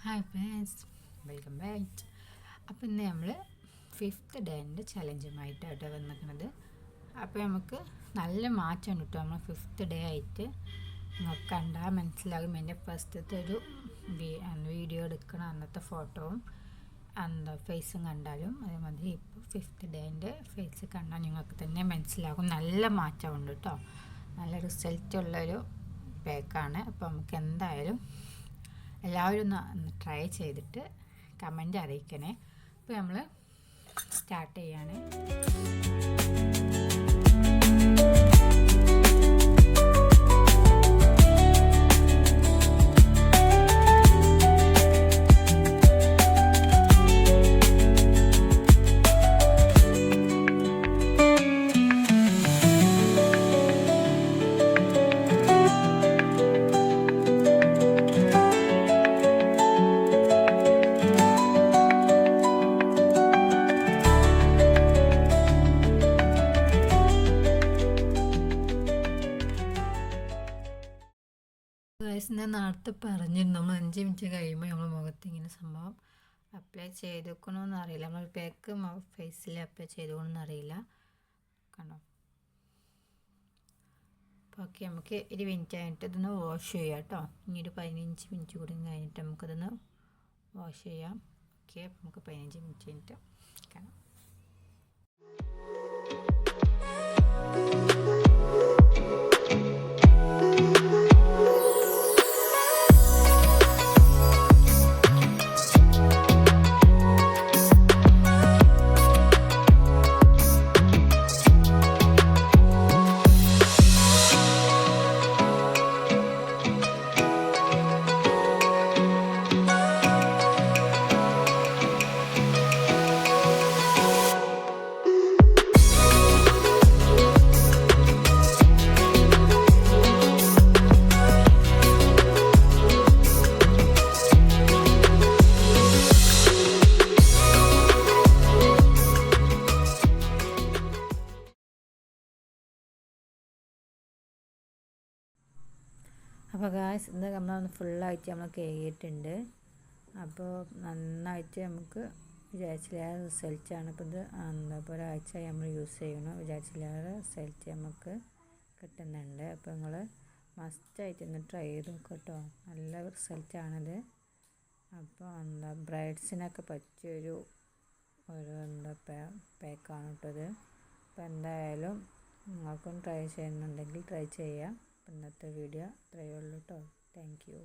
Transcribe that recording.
Hi friends, welcome back. അപ്പോൾ ഇന്ന് നമ്മൾ 5th ഡേൻ്റെ ചലഞ്ചുമായിട്ടാണ് വന്നിരിക്കുന്നത്. അപ്പോൾ നമുക്ക് നല്ല മാറ്റം കിട്ടും. നമ്മൾ 5th ഡേ ആയിട്ട് നിങ്ങൾക്ക് കണ്ടാൽ മനസ്സിലാകും. എൻ്റെ ഫസ്റ്റത്തെ ഒരു വീഡിയോ എടുക്കണം അന്നത്തെ ഫോട്ടോവും ഫേസും കണ്ടാലും അതേമാതിരി ഇപ്പോൾ 5th ഡേൻ്റെ ഫേസ് കണ്ടാൽ നിങ്ങൾക്ക് തന്നെ മനസ്സിലാകും. നല്ല മാറ്റമുണ്ട് കേട്ടോ. നല്ല റിസൾട്ടുള്ളൊരു പാക്കാണ്. അപ്പോൾ നമുക്ക് എന്തായാലും എല്ലാവരും ഒന്ന് ട്രൈ ചെയ്തിട്ട് കമൻറ്റ് അറിയിക്കണേ. അപ്പോൾ നമ്മൾ സ്റ്റാർട്ട് ചെയ്യാണ്. ഞാൻ നേരത്തെ പറഞ്ഞിരുന്നു, നമ്മൾ 5 മിനിറ്റ് കഴിയുമ്പോൾ നമ്മൾ മുഖത്ത് ഇങ്ങനെ സംഭവം അപ്ലൈ ചെയ്തേക്കണമെന്ന് അറിയില്ല. നമ്മൾ പാക്ക് ഫേസിൽ അപ്ലൈ ചെയ്തോണമെന്ന് അറിയില്ല. കണ്ടോ? അപ്പോൾ ഓക്കെ, നമുക്ക് 1 മിനിറ്റ് കഴിഞ്ഞിട്ട് ഇതൊന്ന് വാഷ് ചെയ്യാം കേട്ടോ. ഇനി ഒരു 15 മിനിറ്റ് കൂടി കഴിഞ്ഞിട്ട് നമുക്കതൊന്ന് വാഷ് ചെയ്യാം. ഓക്കെ, അപ്പോൾ നമുക്ക് 15 മിനിറ്റ് കഴിഞ്ഞിട്ട് കാണാം. അപ്പോൾ ഗായ്സ്, ഇന്ന് നമ്മൾ ഫുള്ളായിട്ട് നമ്മൾ കഴുകിയിട്ടുണ്ട്. അപ്പോൾ നന്നായിട്ട് നമുക്ക് വിചാരിച്ചില്ലാതെ റിസൾട്ടാണ്. ഇപ്പോൾ ഇത് ഇപ്പോൾ ഒരാഴ്ചയായി നമ്മൾ യൂസ് ചെയ്യണം. വിചാരിച്ചില്ലാതെ റിസൾട്ട് നമുക്ക് കിട്ടുന്നുണ്ട്. അപ്പോൾ നിങ്ങൾ മസ്റ്റായിട്ട് ഒന്ന് ട്രൈ ചെയ്ത് നോക്കുക കേട്ടോ. നല്ല റിസൾട്ടാണിത്. അപ്പോൾ ബ്രൈഡ്സിനൊക്കെ പറ്റിയൊരു പാക്കാണ് കേട്ടോ ഇത്. അപ്പോൾ എന്തായാലും നിങ്ങൾക്കും ട്രൈ ചെയ്യുന്നുണ്ടെങ്കിൽ ട്രൈ ചെയ്യാം. ഇന്നത്തെ വീഡിയോ ഇത്രയേ ഉള്ളൂ കേട്ടോ. Thank you.